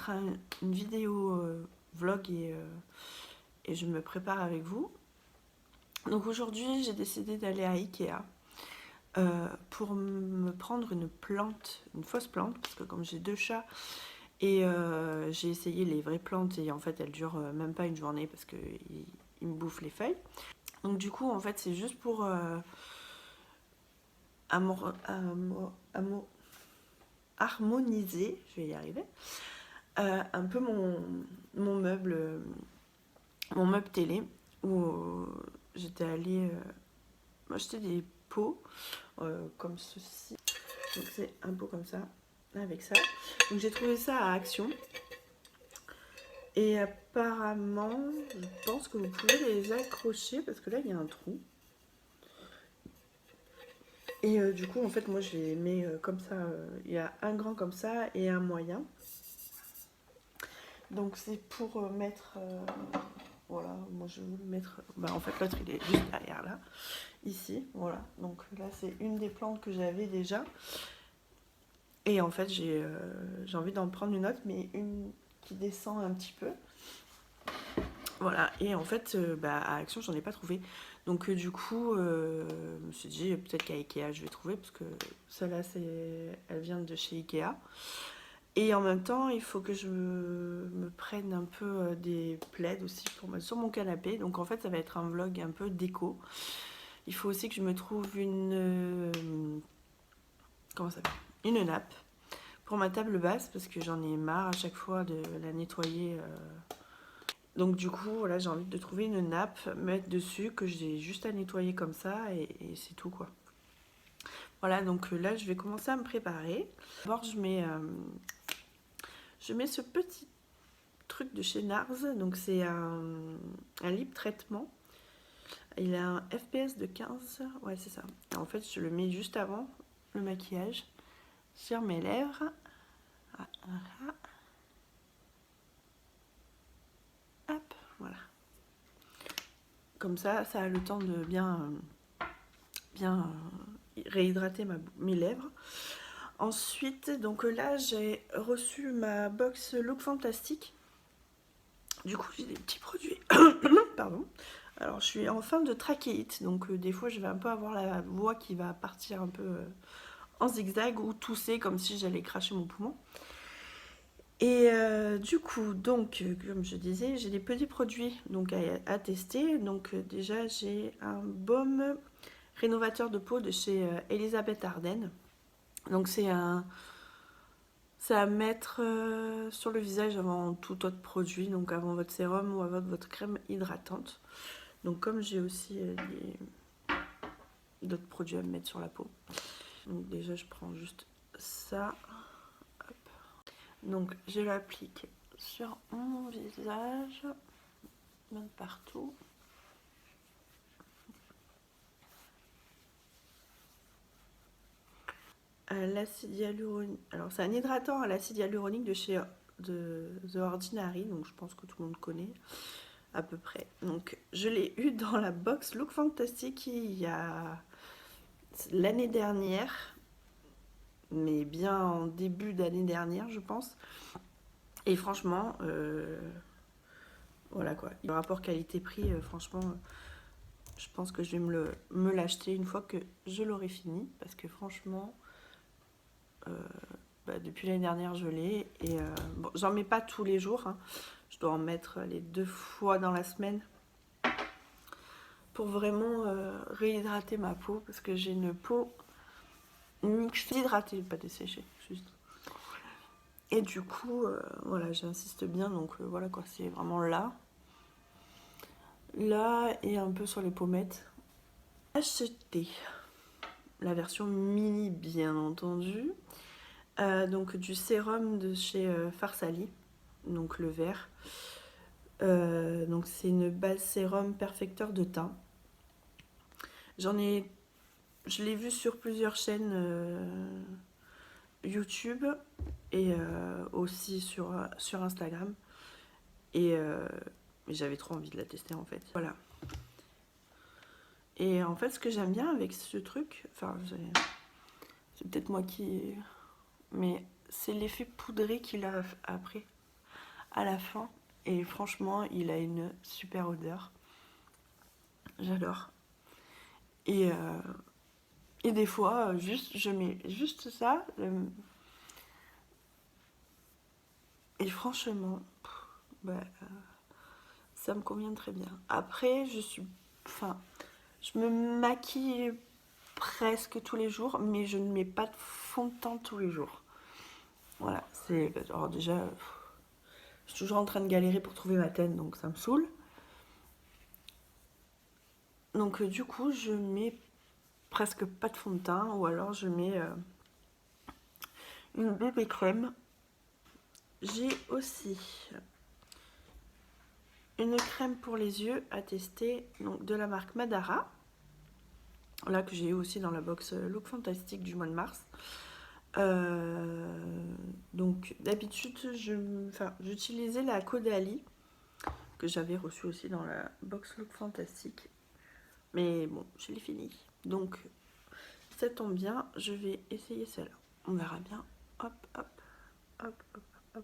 être une vidéo vlog et je me prépare avec vous. Donc aujourd'hui j'ai décidé d'aller à Ikea pour me prendre une plante, une fausse plante, parce que comme j'ai 2 chats et j'ai essayé les vraies plantes et en fait elles durent même pas une journée parce qu'ils me bouffent les feuilles. Donc du coup en fait c'est juste pour harmoniser, je vais y arriver, un peu mon meuble télé où j'étais allée m'acheter des pots comme ceci. Donc c'est un pot comme ça, avec ça. Donc j'ai trouvé ça à Action. Et apparemment, je pense que vous pouvez les accrocher parce que là il y a un trou. Et du coup en fait moi je les mets comme ça. Il y a un grand comme ça et un moyen. Donc c'est pour mettre... voilà, moi je veux le mettre... Bah, en fait l'autre il est juste derrière là. Ici, voilà. Donc là c'est une des plantes que j'avais déjà. Et en fait j'ai envie d'en prendre une autre, mais une qui descend un petit peu. Voilà, et en fait à Action j'en ai pas trouvé. Donc du coup je me suis dit peut-être qu'à Ikea je vais trouver, parce que celle-là elle vient de chez Ikea. Et en même temps il faut que je me prenne un peu des plaids aussi pour mettre sur mon canapé. Donc en fait ça va être un vlog un peu déco. Il faut aussi que je me trouve une... comment ça s'appelle ? Une nappe pour ma table basse, parce que j'en ai marre à chaque fois de la nettoyer. Donc du coup, voilà, j'ai envie de trouver une nappe, mettre dessus, que j'ai juste à nettoyer comme ça, et c'est tout, quoi. Voilà, donc là, je vais commencer à me préparer. D'abord, je mets ce petit truc de chez NARS. Donc c'est un lip traitement. Il a un FPS de 15. Ouais, c'est ça. Et en fait, je le mets juste avant le maquillage sur mes lèvres. Hop, voilà. Comme ça a le temps de bien réhydrater mes lèvres. Ensuite, donc là, j'ai reçu ma box Look Fantastic. Du coup, j'ai des petits produits. Pardon. Alors, je suis en fin de trachéite, donc des fois, je vais un peu avoir la voix qui va partir un peu en zigzag ou tousser comme si j'allais cracher mon poumon. Et du coup, donc, comme je disais, j'ai des petits produits donc à tester. Donc déjà, j'ai un baume rénovateur de peau de chez Elisabeth Arden. Donc c'est à mettre sur le visage avant tout autre produit, donc avant votre sérum ou avant votre crème hydratante. Donc comme j'ai aussi d'autres produits à me mettre sur la peau. Donc déjà, je prends juste ça. Hop. Donc je l'applique sur mon visage, même partout. L'acide hyaluronique. Alors c'est un hydratant à l'acide hyaluronique de chez The Ordinary, donc je pense que tout le monde connaît à peu près. Donc je l'ai eu dans la box Look Fantastic il y a l'année dernière, mais bien en début d'année dernière je pense. Et franchement, voilà quoi. Le rapport qualité-prix, franchement, je pense que je vais me l'acheter une fois que je l'aurai fini, parce que franchement, depuis l'année dernière je l'ai. Et bon, j'en mets pas tous les jours, hein. Je dois en mettre les 2 fois dans la semaine pour vraiment réhydrater ma peau, parce que j'ai une peau mixte, hydratée, pas desséchée, juste. Et du coup, voilà, j'insiste bien, donc voilà quoi, c'est vraiment là et un peu sur les pommettes. Acheté la version mini, bien entendu. Donc du sérum de chez Farsali, donc le vert. Donc c'est une base sérum perfecteur de teint. Je l'ai vu sur plusieurs chaînes YouTube et aussi sur Instagram. Et j'avais trop envie de la tester en fait. Voilà. Et en fait, ce que j'aime bien avec ce truc, enfin, c'est peut-être moi qui... Mais c'est l'effet poudré qu'il a après. à la fin. Et franchement, il a une super odeur. J'adore. Et, euh, et des fois, juste, je mets juste ça. Et franchement, bah, ça me convient très bien. Après, enfin, je me maquille presque tous les jours, mais je ne mets pas de fond de teint tous les jours. Voilà, alors déjà, je suis toujours en train de galérer pour trouver ma teinte, donc ça me saoule. Donc du coup, je mets presque pas de fond de teint, ou alors je mets une bébé crème. J'ai aussi une crème pour les yeux à tester, donc de la marque Madara. Là que j'ai eu aussi dans la box Look Fantastique du mois de mars. Donc d'habitude j'utilisais la Caudalie que j'avais reçue aussi dans la box Look Fantastique, mais bon, je l'ai fini, donc ça tombe bien, je vais essayer celle-là, on verra bien. Hop hop hop hop hop.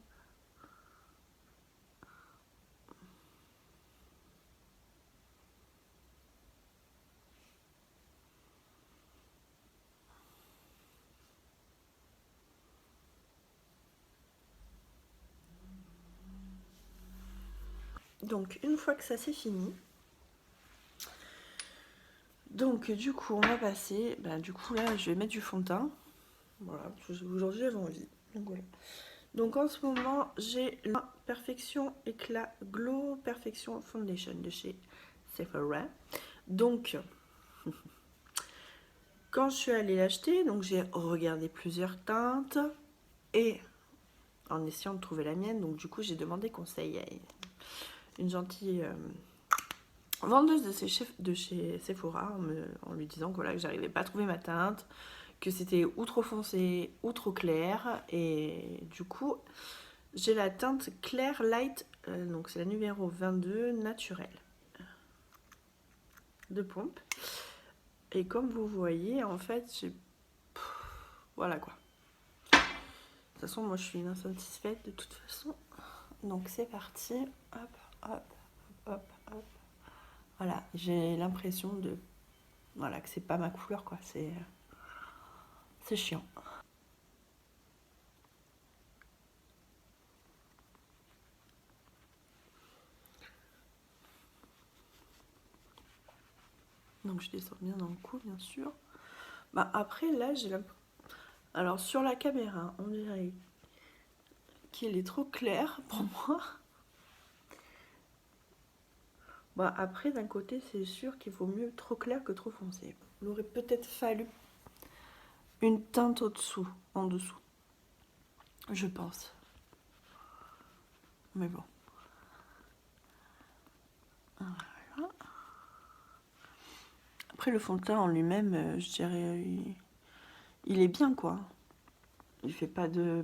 Donc une fois que ça c'est fini, donc du coup on va passer, du coup là je vais mettre du fond de teint, voilà, aujourd'hui j'avais envie, donc voilà. Donc en ce moment j'ai la Perfection Éclat Glow Perfection Foundation de chez Sephora. Donc quand je suis allée l'acheter, donc j'ai regardé plusieurs teintes et en essayant de trouver la mienne, donc du coup j'ai demandé conseil à une gentille vendeuse de chez Sephora en lui disant que, voilà, que j'arrivais pas à trouver ma teinte, que c'était ou trop foncé ou trop clair, et du coup j'ai la teinte Clair Light, donc c'est la numéro 22 naturelle de pompe, et comme vous voyez en fait voilà quoi. De toute façon moi je suis insatisfaite de toute façon, donc c'est parti. Hop hop hop hop. Voilà, j'ai l'impression de, voilà, que c'est pas ma couleur quoi, c'est chiant. Donc je descends bien dans le cou bien sûr. Après là j'ai l'impression, alors sur la caméra on dirait qu'il est trop clair pour moi. Après d'un côté c'est sûr qu'il vaut mieux trop clair que trop foncé. Il aurait peut-être fallu une teinte au-dessous, en dessous, je pense. Mais bon. Voilà. Après le fond de teint en lui-même, je dirais, il est bien quoi. Il fait pas de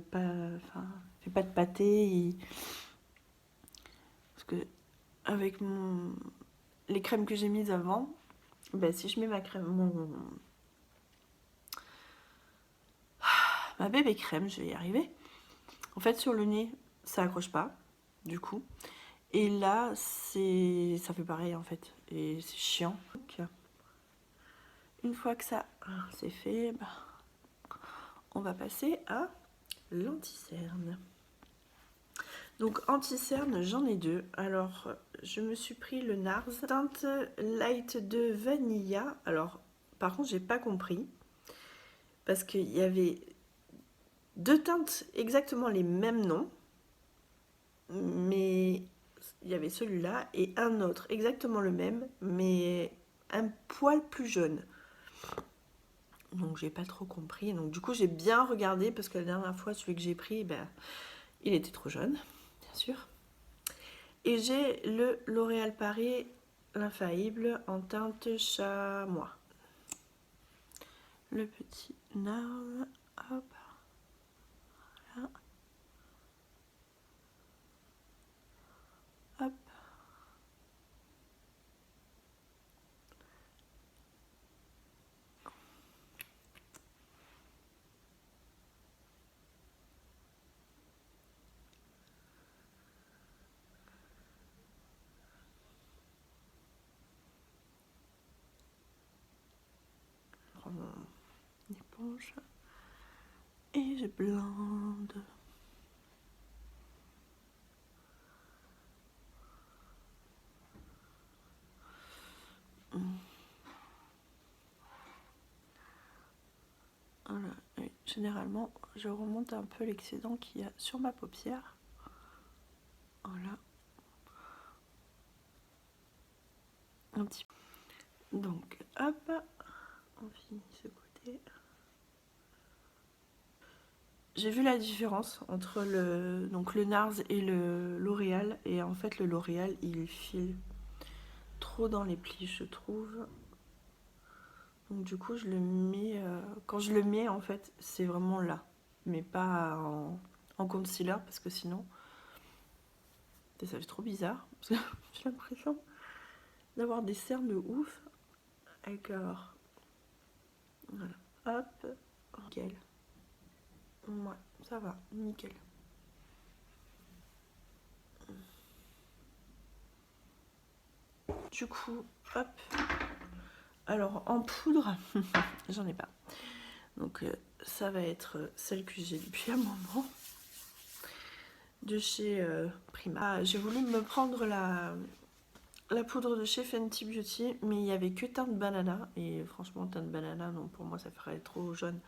pâté. Parce que avec les crèmes que j'ai mises avant, si je mets ma bébé crème, je vais y arriver. En fait, sur le nez, ça accroche pas, du coup. Et là, ça fait pareil en fait. Et c'est chiant. Donc, une fois que ça c'est fait, on va passer à l'anti-cerne. Donc anti-cerne, j'en ai deux. Alors, je me suis pris le NARS teinte light de vanilla. Alors, par contre, j'ai pas compris. Parce qu'il y avait deux teintes exactement les mêmes noms. Mais il y avait celui-là et un autre exactement le même, mais un poil plus jaune. Donc j'ai pas trop compris. Donc du coup j'ai bien regardé parce que la dernière fois celui que j'ai pris, il était trop jaune, bien sûr. Et j'ai le L'Oréal Paris l'infaillible en teinte chamois. Le petit NARS, hop, voilà, hop. j'éponge et je blende. Voilà. Et généralement, je remonte un peu l'excédent qu'il y a sur ma paupière. Voilà. Un petit peu. Donc, hop, on finit ce côté. J'ai vu la différence entre le NARS et le L'Oréal. Et en fait, le L'Oréal, il file trop dans les plis, je trouve. Donc du coup, je le mets... quand je le mets, en fait, c'est vraiment là. Mais pas en concealer, parce que sinon... Ça fait trop bizarre. Parce que j'ai l'impression d'avoir des cernes de ouf. Avec alors... Voilà. Hop. Nickel. Ouais, ça va. Nickel. Du coup, hop. Alors, en poudre, j'en ai pas. Donc, ça va être celle que j'ai depuis un moment. De chez Prima. J'ai voulu me prendre la poudre de chez Fenty Beauty, mais il n'y avait que teinte banana. Et franchement, teinte banana, non, pour moi, ça ferait trop jaune.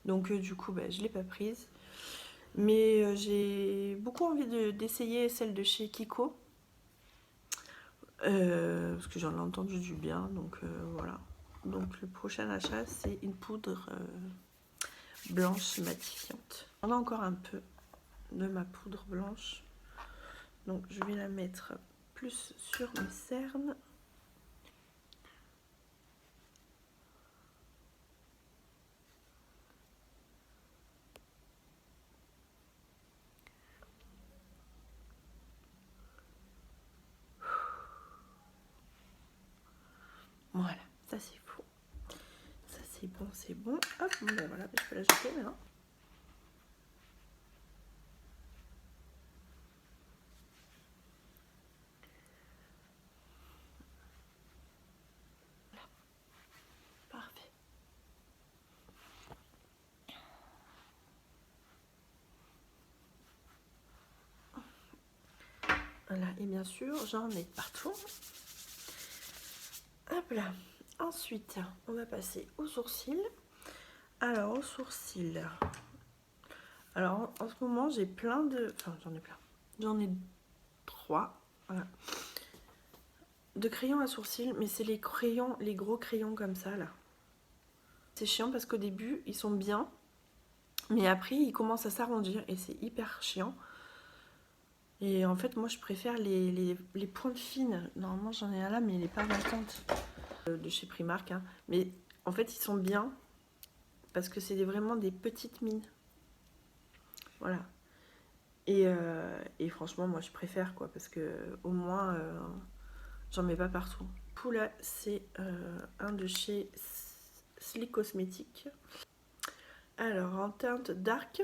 Donc, du coup, bah, je ne l'ai pas prise. Mais j'ai beaucoup envie d'essayer celle de chez Kiko. Parce que j'en ai entendu du bien, donc voilà. Donc le prochain achat, c'est une poudre blanche matifiante. On a encore un peu de ma poudre blanche. Donc je vais la mettre plus sur mes cernes. Voilà, ça c'est fou. Ça c'est bon, c'est bon. Hop, bon, ben voilà, je peux la jeter maintenant. Parfait. Voilà, et bien sûr, j'en ai partout. Hop là. Ensuite, on va passer aux sourcils. Alors, aux sourcils. Alors, en ce moment, j'ai plein de... Enfin, j'en ai plein. J'en ai 3. Voilà. De crayons à sourcils, mais c'est les crayons, les gros crayons comme ça, là. C'est chiant parce qu'au début, ils sont bien. Mais après, ils commencent à s'arrondir et c'est hyper chiant. Et en fait, moi, je préfère les pointes fines. Normalement, j'en ai un là, mais il n'est pas vacante. De chez Primark. Hein. Mais en fait, ils sont bien parce que c'est vraiment des petites mines. Voilà. Et franchement, moi, je préfère, quoi. Parce que au moins, j'en mets pas partout. Là, c'est un de chez Slick Cosmetics. Alors, en teinte dark.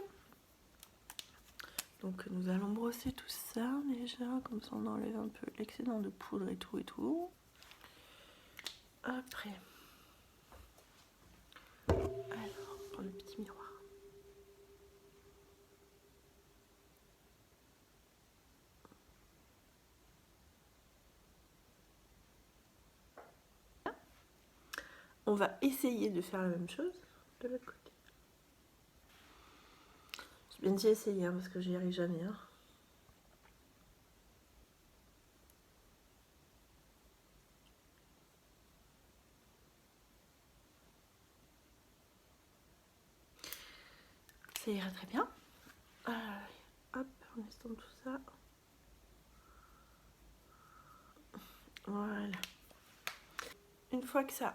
Donc, nous allons brosser tout ça déjà. Comme ça, on enlève un peu l'excédent de poudre et tout et tout. Après. Alors, on prend le petit miroir. On va essayer de faire la même chose de l'autre côté. J'ai bien dit essayer hein, parce que j'y arrive jamais. Hein. Ça ira très bien. Hop, on estompe tout ça. Voilà. Une fois que ça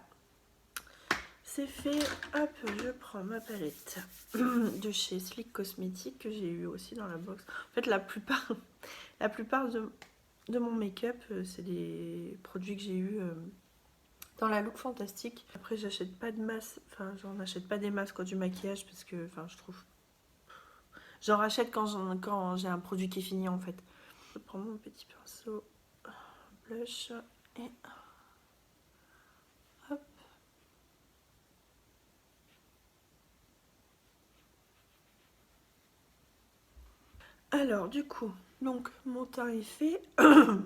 c'est fait, hop, je prends ma palette de chez Slick Cosmetics que j'ai eu aussi dans la box. En fait, la plupart de mon make-up, c'est des produits que j'ai eu dans la Look Fantastique. Après, j'achète pas de masse, enfin, j'en achète pas des masses quoi, du maquillage parce que, enfin, je trouve. J'en rachète quand j'ai un produit qui est fini en fait. Je prends mon petit pinceau blush et hop. Alors du coup, donc mon teint est fait. J'en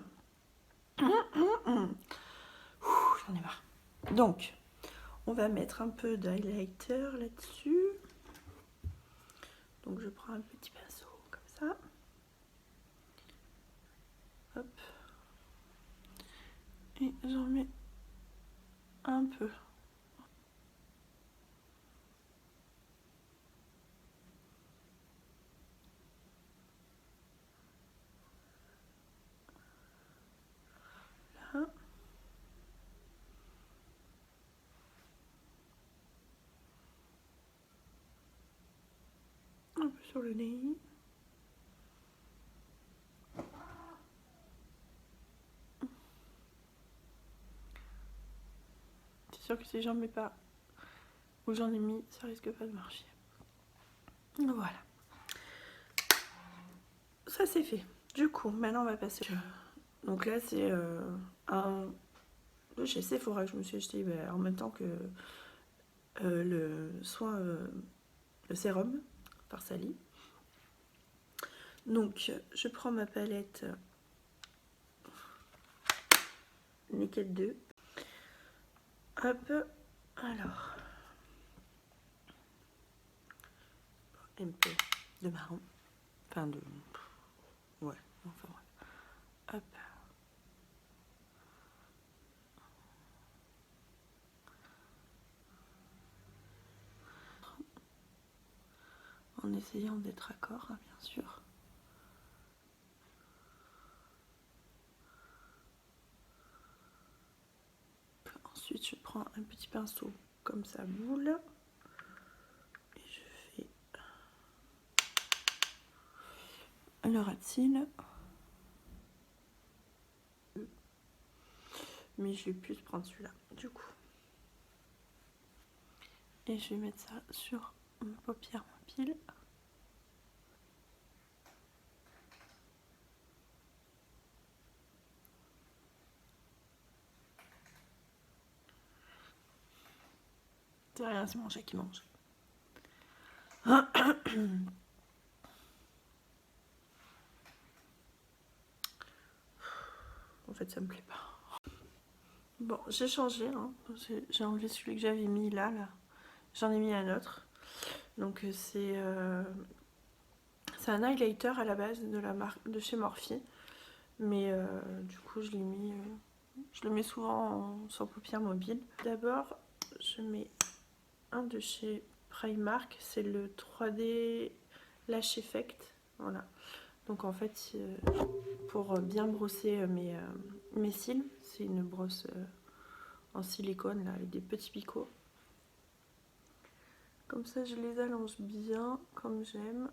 ai marre. Donc, on va mettre un peu d'highlighter là-dessus. Donc je prends un petit pinceau comme ça. Hop. Et j'en mets un peu. Là. Un peu sur le nez. C'est sûr que si j'en mets pas où j'en ai mis, ça risque pas de marcher. Voilà. Ça c'est fait. Du coup, maintenant on va passer. Donc là c'est un de chez Sephora que je me suis acheté en même temps que le soin, le sérum par Sally. Donc je prends ma palette Naked 2. Hop, alors un peu de marron, enfin de, ouais, enfin ouais. Hop. En essayant d'être raccord, hein, bien sûr. Ensuite, je prends un petit pinceau comme ça, boule, et je fais le ras de cils. Mais je vais plus prendre celui-là, du coup. Et je vais mettre ça sur ma paupière mobile. C'est rien, c'est mon chat qui mange. En fait, ça me plaît pas. Bon, j'ai changé, hein. J'ai enlevé celui que j'avais mis là. J'en ai mis un autre. Donc c'est un highlighter à la base de la marque de chez Morphe. Mais du coup, je l'ai mis, je le mets souvent sur paupière mobile. D'abord, je mets un de chez Primark, c'est le 3D Lash Effect. Voilà. Donc en fait, pour bien brosser mes cils, c'est une brosse en silicone là, avec des petits picots. Comme ça, je les allonge bien, comme j'aime.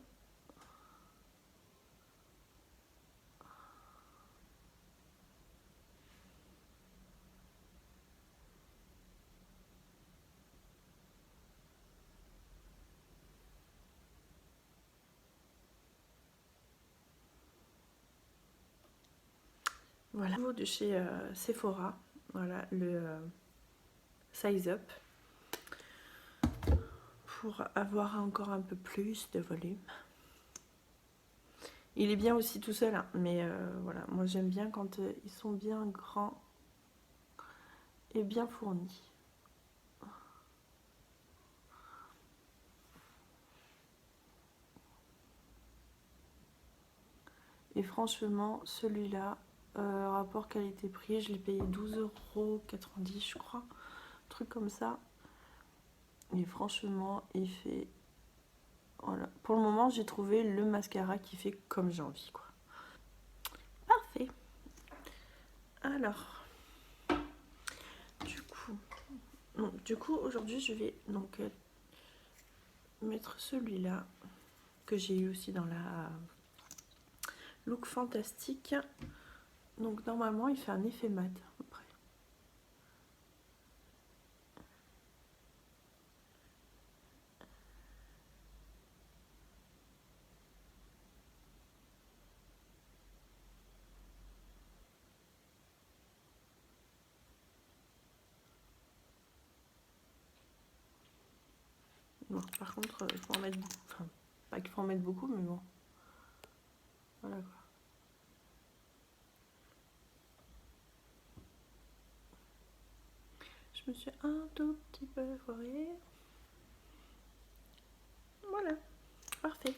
Voilà, de chez Sephora, voilà le Size Up, pour avoir encore un peu plus de volume. Il est bien aussi tout seul, hein, mais voilà, moi j'aime bien quand ils sont bien grands et bien fournis. Et franchement, celui-là, rapport qualité-prix, je l'ai payé 12,90 € je crois, un truc comme ça. Et franchement, il fait... Voilà. Pour le moment, j'ai trouvé le mascara qui fait comme j'ai envie, quoi. Parfait. Alors, du coup aujourd'hui, je vais donc mettre celui-là que j'ai eu aussi dans la Look Fantastique. Donc normalement, il fait un effet mat à peu près. Bon, par contre, il faut en mettre beaucoup. Enfin, pas qu'il faut en mettre beaucoup, mais bon. Voilà quoi. Je me suis un tout petit peu foirée. Voilà, parfait.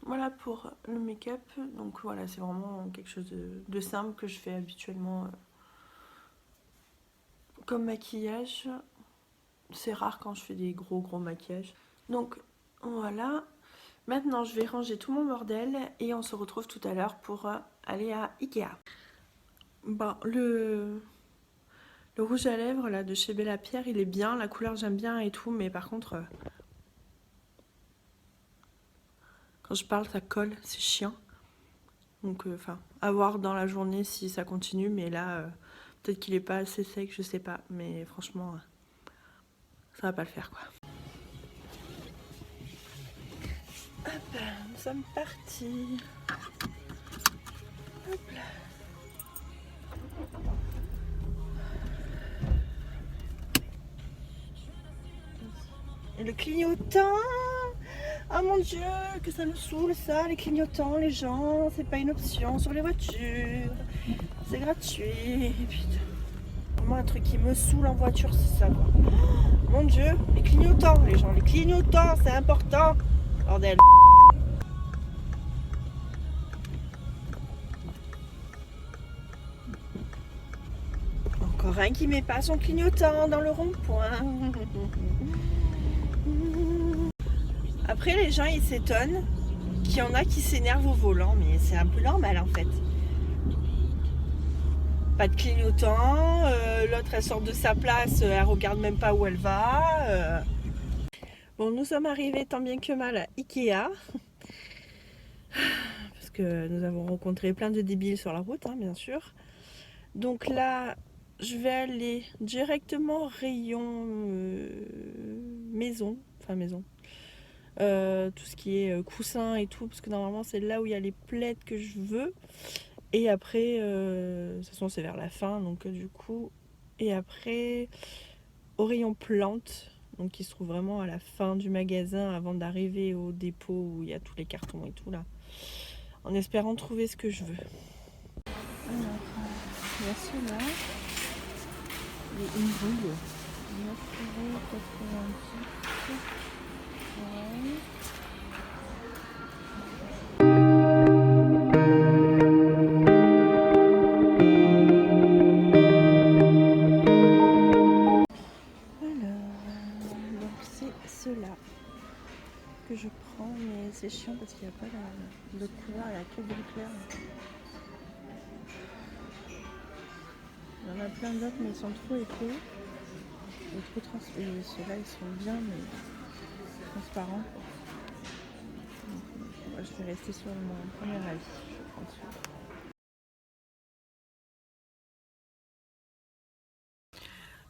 Voilà pour le make-up. Donc voilà, c'est vraiment quelque chose de simple que je fais habituellement comme maquillage. C'est rare quand je fais des gros maquillages. Donc voilà. Maintenant, je vais ranger tout mon bordel et on se retrouve tout à l'heure pour aller à Ikea. Bon, le rouge à lèvres là de chez Bella Pierre, il est bien, la couleur j'aime bien et tout, mais par contre, quand je parle, ça colle, c'est chiant. Donc, enfin, à voir dans la journée si ça continue, mais là, peut-être qu'il est pas assez sec, je sais pas, mais franchement, ça va pas le faire quoi. Hop, nous sommes partis. Hop là. Et le clignotant. Oh mon dieu, que ça me saoule ça, les clignotants, les gens, c'est pas une option sur les voitures. C'est gratuit. Putain. Moi, un truc qui me saoule en voiture, c'est ça quoi. Oh, mon dieu, les clignotants, les gens, les clignotants, c'est important. Bordel. Encore un qui met pas son clignotant dans le rond-point. Après, les gens, ils s'étonnent qu'il y en a qui s'énervent au volant, mais c'est un peu normal en fait. Pas de clignotant, l'autre elle sort de sa place, elle regarde même pas où elle va. Bon, nous sommes arrivés tant bien que mal à Ikea. Parce que nous avons rencontré plein de débiles sur la route, hein, bien sûr. Donc là, je vais aller directement rayon maison. Enfin maison. Tout ce qui est coussin et tout, parce que normalement c'est là où il y a les plaids que je veux. Et après, de toute façon c'est vers la fin, donc du coup, et après au rayon plantes, donc qui se trouve vraiment à la fin du magasin avant d'arriver au dépôt où il y a tous les cartons et tout là, en espérant trouver ce que je veux. Alors, il y a ceux-là, une bouille, 9,90 €. Ouais. Ceux-là que je prends, mais c'est chiant parce qu'il n'y a pas de couleur, il n'y a que du clair. Il y en a plein d'autres, mais ils sont trop épais et trop transparents. Et ceux-là, ils sont bien, mais transparents. Donc, moi, je vais rester sur mon premier avis. Je prends celui-là.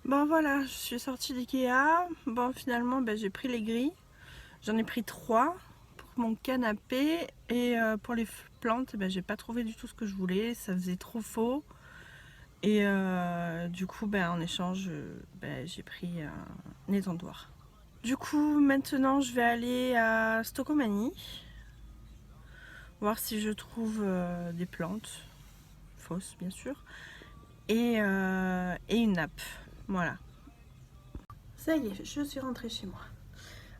Bon voilà, je suis sortie d'Ikea. Bon finalement j'ai pris les grilles. J'en ai pris 3 pour mon canapé. Et pour les plantes, j'ai pas trouvé du tout ce que je voulais. Ça faisait trop faux. Et du coup en échange j'ai pris un étendoir. Du coup maintenant je vais aller à Stocomanie. Voir si je trouve des plantes. Fausses bien sûr. Et une nappe. Voilà. Ça y est, je suis rentrée chez moi.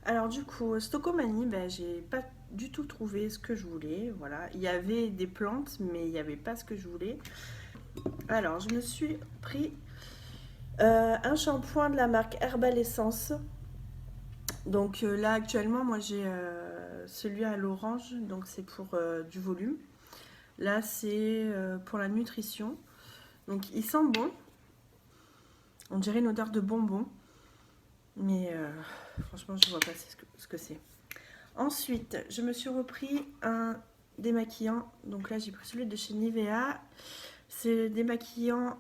Alors du coup, Stocomanie, j'ai pas du tout trouvé ce que je voulais. Voilà, il y avait des plantes, mais il n'y avait pas ce que je voulais. Alors, je me suis pris un shampoing de la marque Herbal Essence. Donc là, actuellement, moi j'ai celui à l'orange, donc c'est pour du volume. Là, c'est pour la nutrition. Donc il sent bon. On dirait une odeur de bonbon. Mais franchement, je vois pas ce que c'est. Ensuite, je me suis repris un démaquillant. Donc là, j'ai pris celui de chez Nivea. C'est démaquillant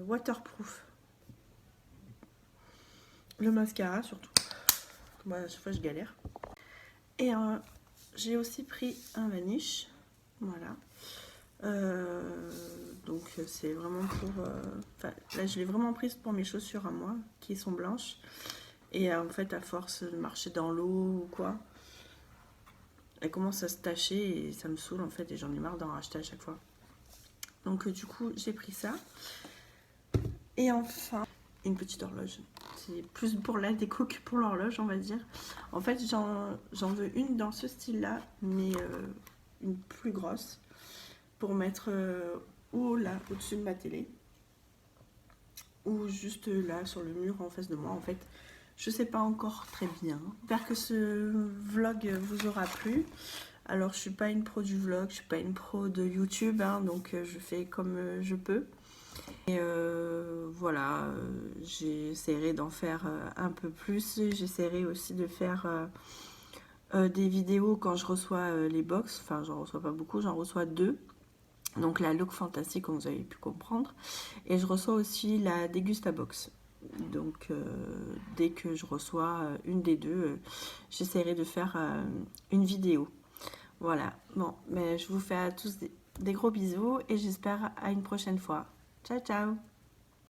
waterproof. Le mascara surtout. Moi, à chaque fois, je galère. Et j'ai aussi pris un Vanish. Voilà. Donc c'est vraiment pour... là, je l'ai vraiment prise pour mes chaussures à moi, qui sont blanches. Et en fait, à force de marcher dans l'eau ou quoi, elle commence à se tacher et ça me saoule en fait et j'en ai marre d'en racheter à chaque fois. Donc du coup j'ai pris ça. Et enfin une petite horloge. C'est plus pour la déco que pour l'horloge on va dire. En fait j'en veux une dans ce style là, mais une plus grosse pour mettre ou là au-dessus de ma télé ou juste là sur le mur en face de moi. En fait je sais pas encore très bien. J'espère que ce vlog vous aura plu. Alors je suis pas une pro du vlog, je suis pas une pro de YouTube, hein, donc je fais comme je peux. Et voilà, j'essaierai d'en faire un peu plus. J'essaierai aussi de faire des vidéos quand je reçois les box. Enfin, j'en reçois pas beaucoup, j'en reçois 2. Donc la Look Fantasy, comme vous avez pu comprendre. Et je reçois aussi la Dégusta Box. Donc dès que je reçois une des deux, j'essaierai de faire une vidéo. Voilà, bon, mais je vous fais à tous des gros bisous et j'espère à une prochaine fois. Ciao, ciao!